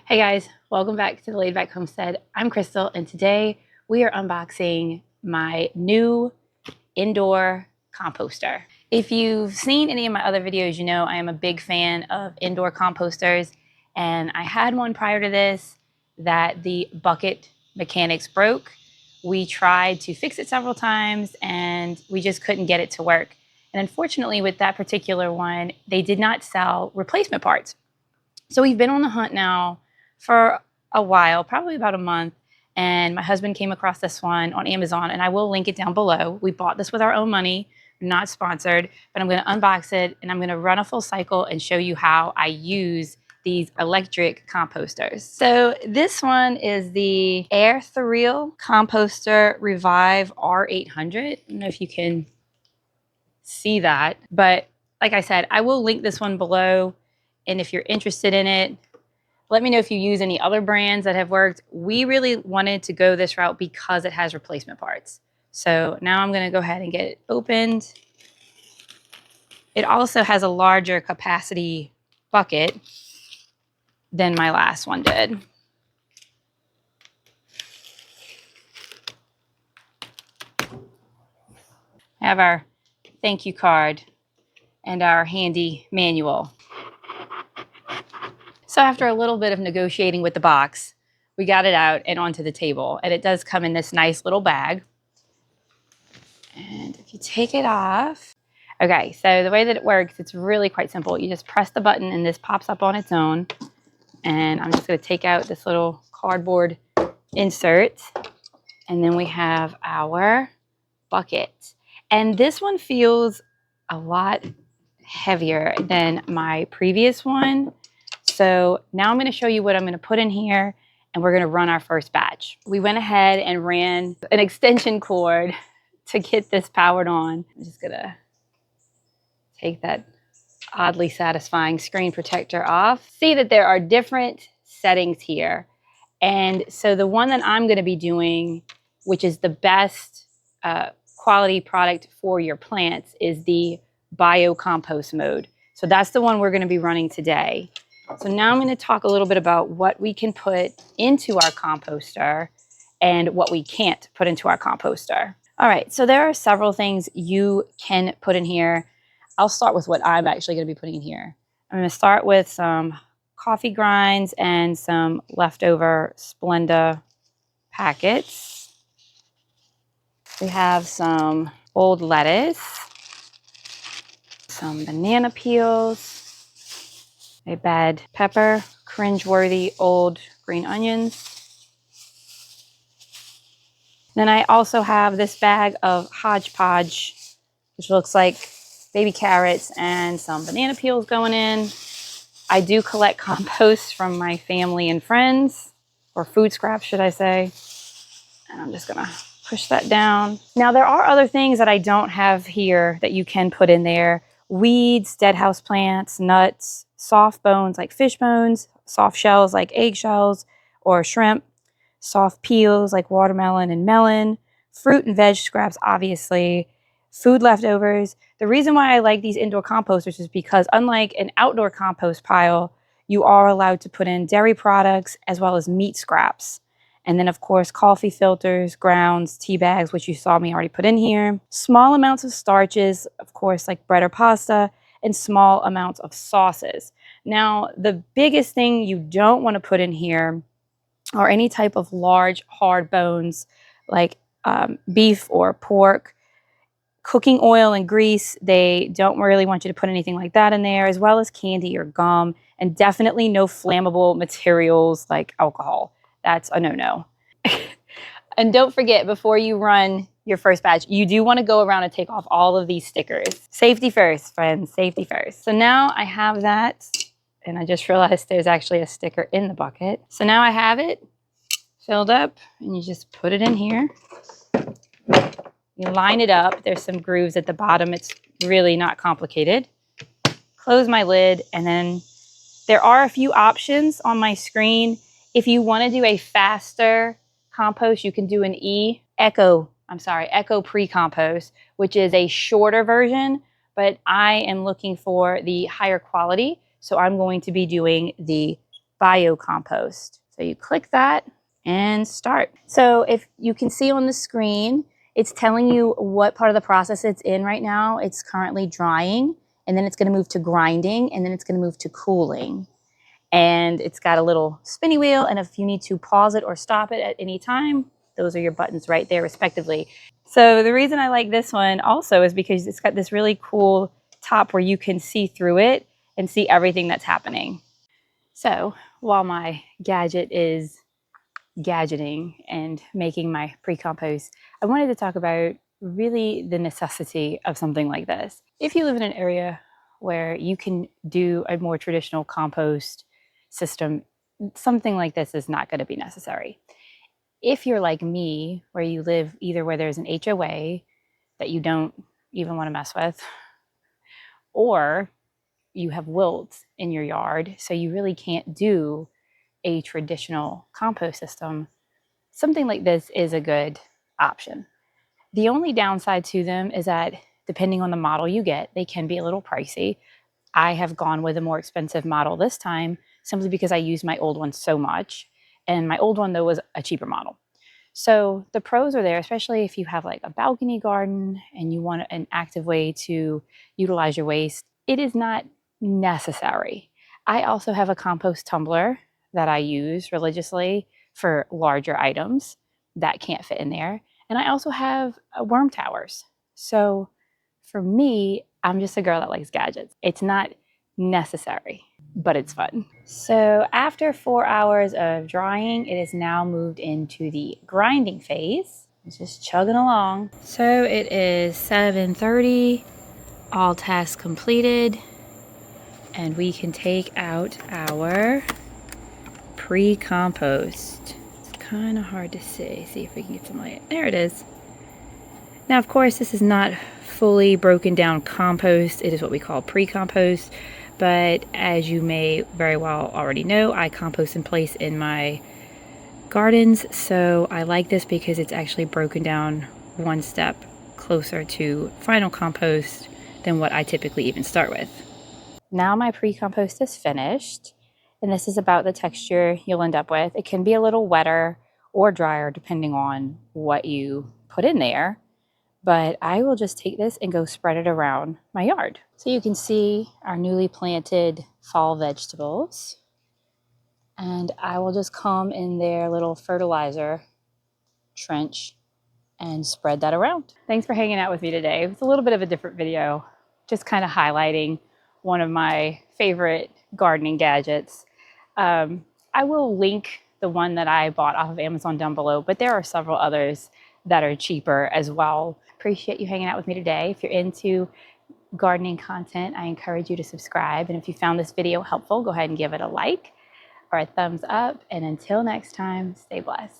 Hey guys, welcome back to the Laid Back Homestead. I'm Crystal, and today we are unboxing my new indoor composter. If you've seen any of my other videos, you know I am a big fan of indoor composters, and I had one prior to this that the bucket mechanics broke. We tried to fix it several times and we just couldn't get it to work. And unfortunately, with that particular one, they did not sell replacement parts. So we've been on the hunt now for a while, probably about a month, and my husband came across this one on Amazon, and I will link it down below. We bought this with our own money, not sponsored, but I'm going to unbox it and I'm going to run a full cycle and show you how I use these electric composters. So this one is the Airthereal Composter Revive R800. I don't know if you can see that, but like I said, I will link this one below, and if you're interested in it, let me know if you use any other brands that have worked. We really wanted to go this route because it has replacement parts. So now I'm going to go ahead and get it opened. It also has a larger capacity bucket than my last one did. I have our thank you card and our handy manual. So after a little bit of negotiating with the box, we got it out and onto the table. And it does come in this nice little bag. And if you take it off, okay, so the way that it works, it's really quite simple. You just press the button and this pops up on its own. And I'm just going to take out this little cardboard insert. And then we have our bucket. And this one feels a lot heavier than my previous one. So now I'm going to show you what I'm going to put in here, and we're going to run our first batch. We went ahead and ran an extension cord to get this powered on. I'm just going to take that oddly satisfying screen protector off. See that there are different settings here. And so the one that I'm going to be doing, which is the best quality product for your plants, is the biocompost mode. So that's the one we're going to be running today. So now I'm going to talk a little bit about what we can put into our composter and what we can't put into our composter. All right, so there are several things you can put in here. I'll start with what I'm actually going to be putting in here. I'm going to start with some coffee grinds and some leftover Splenda packets. We have some old lettuce, some banana peels, a bad pepper, cringeworthy old green onions. Then I also have this bag of hodgepodge, which looks like baby carrots and some banana peels going in. I do collect compost from my family and friends, or food scraps, should I say. And I'm just gonna push that down. Now there are other things that I don't have here that you can put in there. Weeds, dead house plants, nuts, soft bones like fish bones, soft shells like eggshells or shrimp, soft peels like watermelon and melon, fruit and veg scraps, obviously, food leftovers. The reason why I like these indoor composters is because unlike an outdoor compost pile, you are allowed to put in dairy products as well as meat scraps. And then, of course, coffee filters, grounds, tea bags, which you saw me already put in here. Small amounts of starches, of course, like bread or pasta, and small amounts of sauces. Now, the biggest thing you don't want to put in here are any type of large, hard bones like beef or pork. Cooking oil and grease, they don't really want you to put anything like that in there, as well as candy or gum, and definitely no flammable materials like alcohol. That's a no-no. And don't forget, before you run your first batch, you do want to go around and take off all of these stickers. Safety first, friends, safety first. So now I have that, and I just realized there's actually a sticker in the bucket. So now I have it filled up, and you just put it in here. You line it up. There's some grooves at the bottom. It's really not complicated. Close my lid, and then there are a few options on my screen. If you want to do a faster compost, you can do an Eco Pre-Compost, which is a shorter version, but I am looking for the higher quality. So I'm going to be doing the biocompost. So you click that and start. So if you can see on the screen, it's telling you what part of the process it's in right now. It's currently drying, and then it's going to move to grinding, and then it's going to move to cooling. And it's got a little spinny wheel, and if you need to pause it or stop it at any time, those are your buttons right there respectively. So the reason I like this one also is because it's got this really cool top where you can see through it and see everything that's happening. So while my gadget is gadgeting and making my pre-compost, I wanted to talk about really the necessity of something like this. If you live in an area where you can do a more traditional compost system, something like this is not going to be necessary. If you're like me, where you live either where there's an HOA that you don't even want to mess with, or you have wilts in your yard, so you really can't do a traditional compost system, something like this is a good option. The only downside to them is that depending on the model you get, they can be a little pricey. I have gone with a more expensive model this time simply because I used my old one so much. And my old one, though, was a cheaper model. So the pros are there, especially if you have like a balcony garden and you want an active way to utilize your waste. It is not necessary. I also have a compost tumbler that I use religiously for larger items that can't fit in there. And I also have worm towers. So for me, I'm just a girl that likes gadgets. It's not necessary, but it's fun. So after 4 hours of drying, it is now moved into the grinding phase. It's just chugging along. So it is 7:30, all tasks completed, and we can take out our pre-compost. It's kind of hard to see. See if we can get some light. There it is. Now, of course, this is not fully broken down compost. It is what we call pre-compost. But as you may very well already know, I compost in place in my gardens. So I like this because it's actually broken down one step closer to final compost than what I typically even start with. Now my pre-compost is finished, and this is about the texture you'll end up with. It can be a little wetter or drier depending on what you put in there. But I will just take this and go spread it around my yard. So you can see our newly planted fall vegetables. And I will just come in their little fertilizer trench and spread that around. Thanks for hanging out with me today. It was a little bit of a different video, just kind of highlighting one of my favorite gardening gadgets. I will link the one that I bought off of Amazon down below, but there are several others that are cheaper as well. Appreciate you hanging out with me today. If you're into gardening content, I encourage you to subscribe. And if you found this video helpful, go ahead and give it a like or a thumbs up. And until next time, stay blessed.